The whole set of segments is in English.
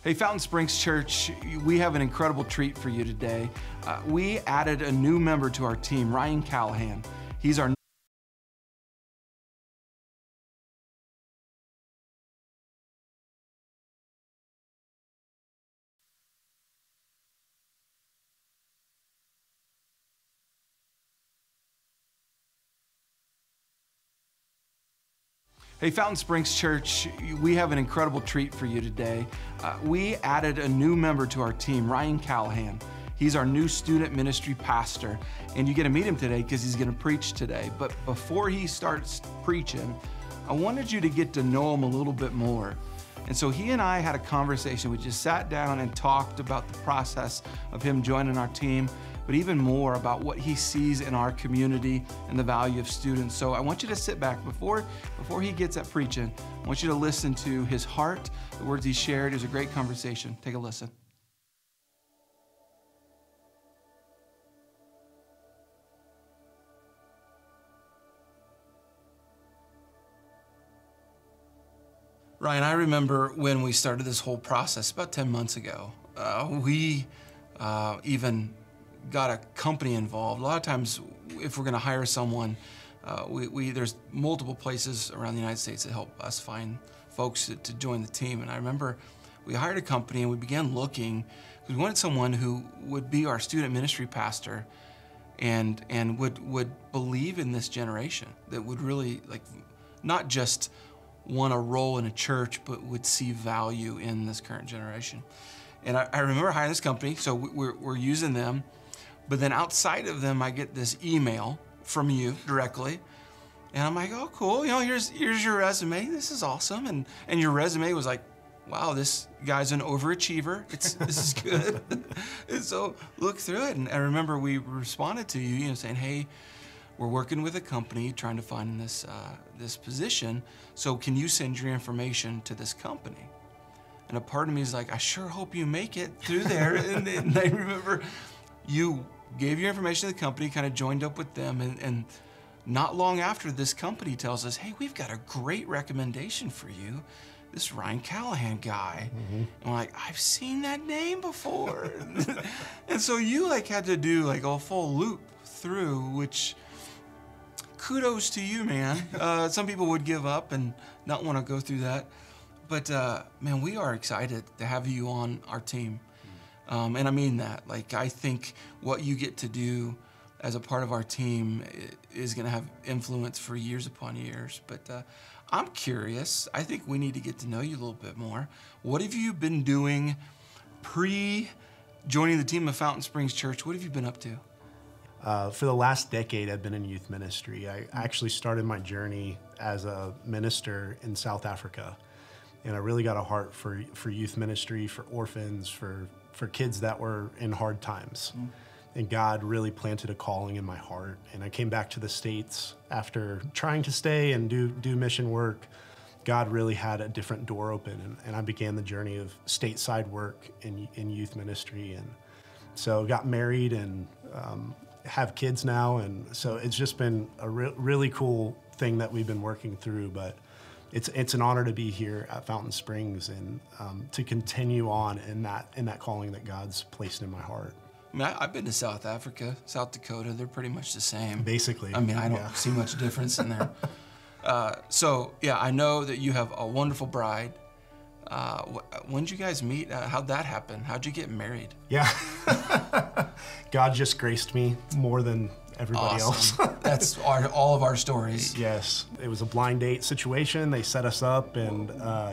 Hey, Fountain Springs Church, we have an incredible treat for you today. We added a new member to our team, Ryan Callahan. He's our Hey, Fountain Springs Church, we have an incredible treat for you today. We added a new member to our team, Ryan Callahan. He's our new student ministry pastor, and you get to meet him today because he's going to preach today. But before he starts preaching, I wanted you to get to know him a little bit more. And so he and I had a conversation. We just sat down and talked about the process of him joining our team, but even more about what he sees in our community and the value of students. So I want you to sit back before he gets at preaching. I want you to listen to his heart, the words he shared. It was a great conversation. Take a listen. Ryan, I remember when we started this whole process about 10 months ago. We even got a company involved. A lot of times, if we're gonna hire someone, there's multiple places around the United States that help us find folks to join the team. And I remember we hired a company and we began looking. We wanted someone who would be our student ministry pastor and would believe in this generation, that would really, like, not just want a role in a church, but would see value in this current generation. And I remember hiring this company, so we're using them. But then outside of them, I get this email from you directly. And I'm like, oh, cool, here's your resume. This is awesome. And your resume was like, wow, this guy's an overachiever. This is good. And so look through it. And I remember we responded to you, saying, hey, we're working with a company trying to find this position. So can you send your information to this company? And a part of me is like, I sure hope you make it through there. and I remember you gave your information to the company, kind of joined up with them, and not long after, this company tells us, hey, we've got a great recommendation for you, this Ryan Callahan guy. Mm-hmm. And we're like, I've seen that name before. And so you had to do a full loop through, which kudos to you, man. Some people would give up and not want to go through that. But man, we are excited to have you on our team. And I mean that. I think what you get to do as a part of our team is going to have influence for years upon years. But I'm curious. I think we need to get to know you a little bit more. What have you been doing pre-joining the team of Fountain Springs Church? What have you been up to? For the last decade, I've been in youth ministry. I actually started my journey as a minister in South Africa. And I really got a heart for youth ministry, for orphans, for kids that were in hard times. Mm. And God really planted a calling in my heart. And I came back to the States after trying to stay and do mission work. God really had a different door open, and I began the journey of stateside work in youth ministry. And so got married and have kids now. And so it's just been a really cool thing that we've been working through. But it's an honor to be here at Fountain Springs and to continue on in that calling that God's placed in my heart. I mean, I've been to South Africa, South Dakota. They're pretty much the same. Basically. I mean, I don't see much difference in there. So yeah, I know that you have a wonderful bride. When did you guys meet? How'd that happen? How'd you get married? Yeah. God just graced me more than everybody else. That's all of our stories. Yes. It was a blind date situation. They set us up, and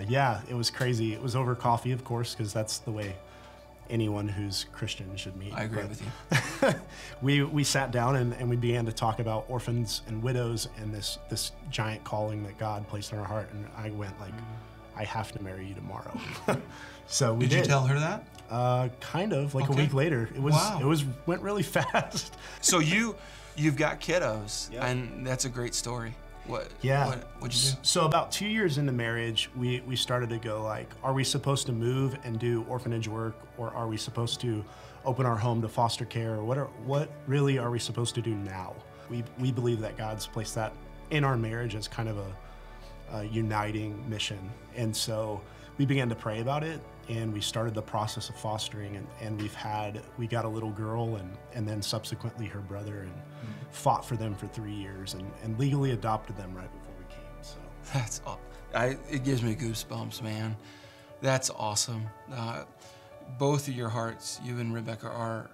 yeah, it was crazy. It was over coffee, of course, because that's the way anyone who's Christian should meet. I agree with you. We sat down and we began to talk about orphans and widows and this giant calling that God placed in our heart. And I went I have to marry you tomorrow. So we did. Did you tell her that? Kind of, a week later. It went really fast. So you've got kiddos, yep. And that's a great story. What'd you do? So about 2 years into marriage, we started to go are we supposed to move and do orphanage work, or are we supposed to open our home to foster care, or what really are we supposed to do now? We believe that God's placed that in our marriage as kind of a uniting mission. And so we began to pray about it, and we started the process of fostering, and we got a little girl, and then subsequently her brother, and fought for them for 3 years, and legally adopted them right before we came. So That's it gives me goosebumps, man. That's awesome. Both of your hearts, you and Rebecca, are,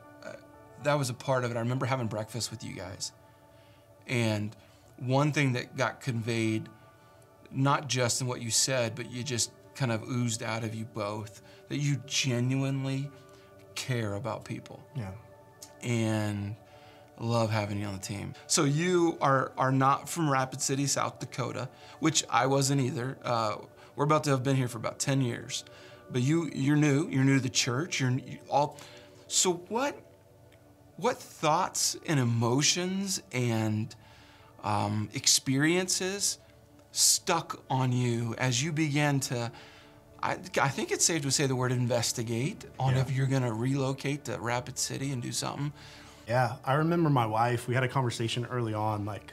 that was a part of it. I remember having breakfast with you guys. And one thing that got conveyed, not just in what you said, but you just kind of oozed out of you both, that you genuinely care about people. yeah. And love having you on the team. So you are not from Rapid City, South Dakota, which I wasn't either. We're about to have been here for about 10 years. But you're new to the church. So what thoughts and emotions and experiences stuck on you as you began to, I think it's safe to say the word investigate on if you're gonna relocate to Rapid City and do something? Yeah, I remember my wife, we had a conversation early on, like,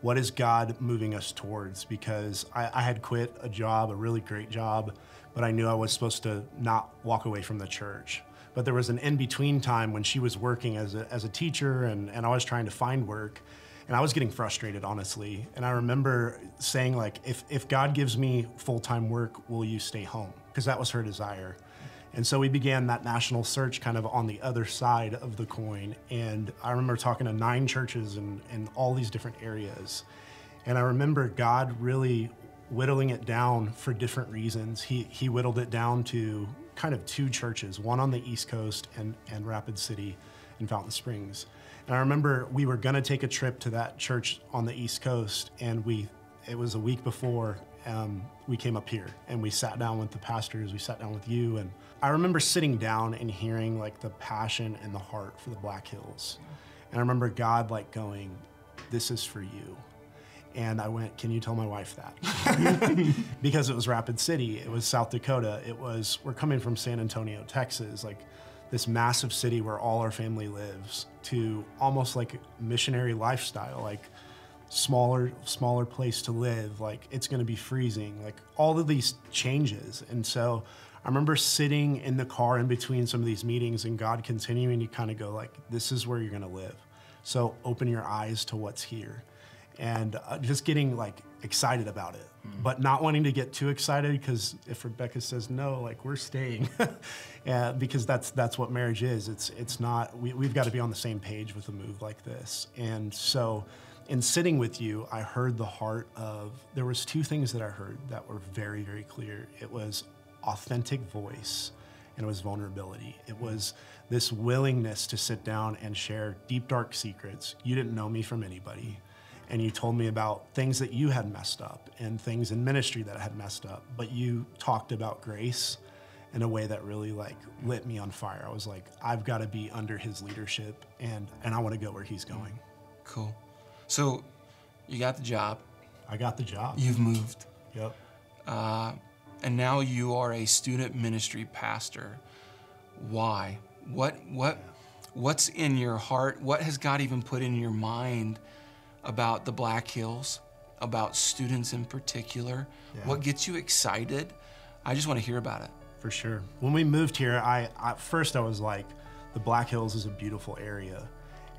what is God moving us towards? Because I had quit a job, a really great job, but I knew I was supposed to not walk away from the church. But there was an in-between time when she was working as a teacher, and I was trying to find work, and I was getting frustrated, honestly. And I remember saying, like, if God gives me full-time work, will you stay home? Because that was her desire. And so we began that national search kind of on the other side of the coin. And I remember talking to 9 churches in all these different areas. And I remember God really whittling it down for different reasons. He whittled it down to kind of 2 churches, one on the East Coast and Rapid City in Fountain Springs. And I remember we were gonna take a trip to that church on the East Coast, and it was a week before we came up here, and we sat down with the pastors, we sat down with you, and I remember sitting down and hearing like the passion and the heart for the Black Hills. And I remember God like going, this is for you. And I went, can you tell my wife that? Because it was Rapid City, it was South Dakota, we're coming from San Antonio, Texas, like this massive city where all our family lives, to almost like a missionary lifestyle, like smaller place to live, like it's gonna be freezing, like all of these changes. And so I remember sitting in the car in between some of these meetings and God continuing to kind of go like, this is where you're gonna live. So open your eyes to what's here. And just getting like excited about it, but not wanting to get too excited, because if Rebecca says no, like we're staying, because that's what marriage is. It's not, we've got to be on the same page with a move like this. And so in sitting with you, I heard the heart of, there was 2 things that I heard that were very, very clear. It was authentic voice, and it was vulnerability. It was this willingness to sit down and share deep, dark secrets. You didn't know me from anybody. And you told me about things that you had messed up and things in ministry that had messed up, but you talked about grace in a way that really like lit me on fire. I was like, I've got to be under his leadership, and I want to go where he's going. Cool. So you got the job. I got the job. You've moved. Yep. And now you are a student ministry pastor. Why? What's in your heart? What has God even put in your mind about the Black Hills, about students in particular? Yeah. What gets you excited? I just want to hear about it. For sure. When we moved here, at first I was like, the Black Hills is a beautiful area.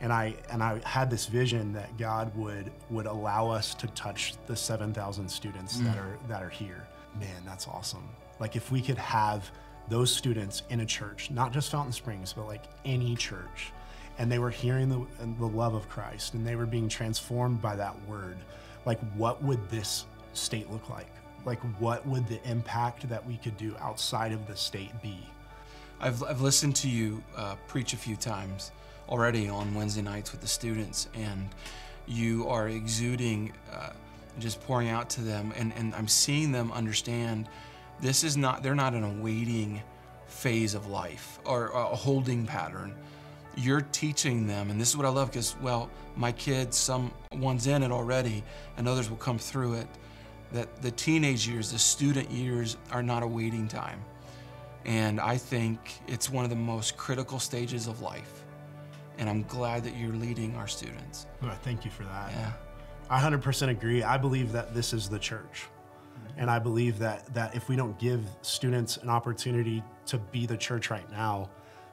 And I had this vision that God would allow us to touch the 7,000 students that are here. Man, that's awesome. Like if we could have those students in a church, not just Fountain Springs, but like any church, and they were hearing the love of Christ, and they were being transformed by that word, like what would this state look like? Like what would the impact that we could do outside of the state be? I've listened to you preach a few times already on Wednesday nights with the students, and you are exuding, just pouring out to them, and I'm seeing them understand this is not, they're not in a waiting phase of life or a holding pattern. You're teaching them, and this is what I love, because, well, my kids, someone's in it already, and others will come through it, that the teenage years, the student years are not a waiting time. And I think it's one of the most critical stages of life. And I'm glad that you're leading our students. Well, thank you for that. Yeah. I 100% agree. I believe that this is the church. And I believe that if we don't give students an opportunity to be the church right now,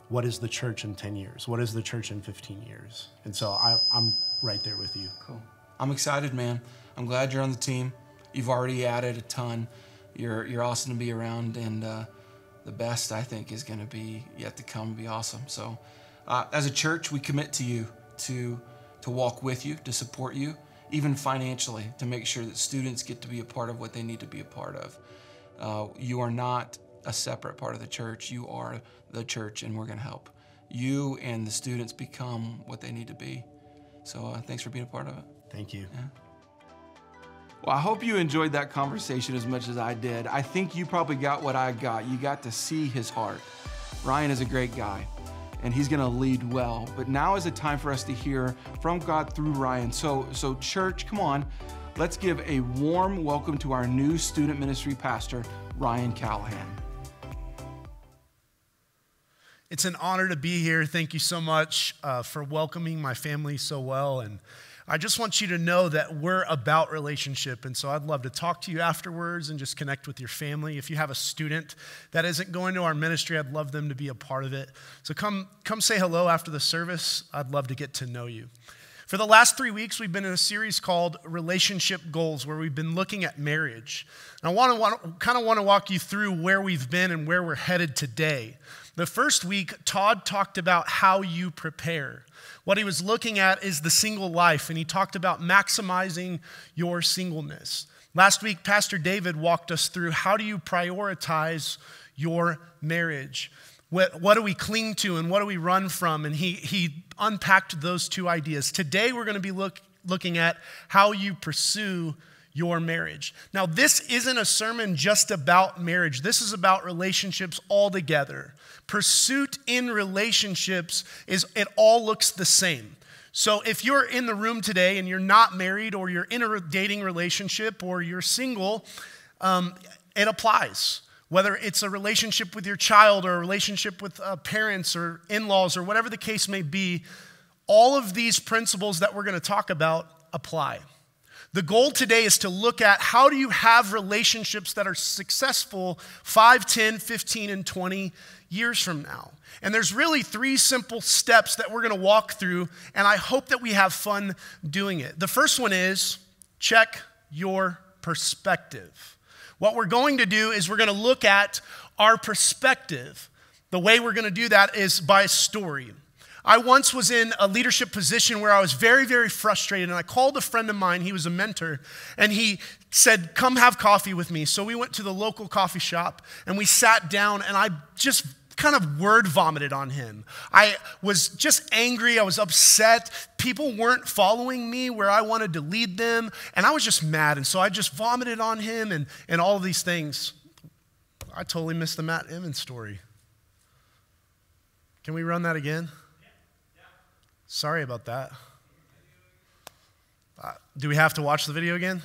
what is the church in 10 years? What is the church in 15 years? And so I'm right there with you. Cool. I'm excited, man. I'm glad you're on the team. You've already added a ton. You're awesome to be around, and the best, I think, is going to be yet to come. Be awesome. So as a church, we commit to you to walk with you, to support you, even financially, to make sure that students get to be a part of what they need to be a part of. You are not a separate part of the church. You are the church, and we're going to help you and the students become what they need to be. So thanks for being a part of it. Thank you. Yeah. Well, I hope you enjoyed that conversation as much as I did. I think you probably got what I got. You got to see his heart. Ryan is a great guy, and he's going to lead well. But now is a time for us to hear from God through Ryan. So church, come on. Let's give a warm welcome to our new student ministry pastor, Ryan Callahan. It's an honor to be here. Thank you so much for welcoming my family so well. And I just want you to know that we're about relationship. And so I'd love to talk to you afterwards and just connect with your family. If you have a student that isn't going to our ministry, I'd love them to be a part of it. So come say hello after the service. I'd love to get to know you. For the last 3 weeks, we've been in a series called Relationship Goals, where we've been looking at marriage. And I want to walk you through where we've been and where we're headed today. The first week, Todd talked about how you prepare. What he was looking at is the single life, and he talked about maximizing your singleness. Last week, Pastor David walked us through how do you prioritize your marriage. What do we cling to and what do we run from? And he unpacked those two ideas. Today, we're going to be looking at how you pursue your marriage. Now, this isn't a sermon just about marriage. This is about relationships altogether. Pursuit in relationships it all looks the same. So if you're in the room today and you're not married, or you're in a dating relationship, or you're single, it applies. Whether it's a relationship with your child, or a relationship with parents or in-laws, or whatever the case may be, all of these principles that we're going to talk about apply. The goal today is to look at how do you have relationships that are successful 5, 10, 15, and 20 years from now. And there's really 3 simple steps that we're going to walk through, and I hope that we have fun doing it. The first one is check your perspective. What we're going to do is we're going to look at our perspective. The way we're going to do that is by a story. I once was in a leadership position where I was very, very frustrated, and I called a friend of mine. He was a mentor, and he said, come have coffee with me. So we went to the local coffee shop, and we sat down, and I just kind of word vomited on him. I was just angry. I was upset. People weren't following me where I wanted to lead them, and I was just mad. And so I just vomited on him and all of these things. I totally missed the Matt Emmons story. Can we run that again? Sorry about that. Do we have to watch the video again?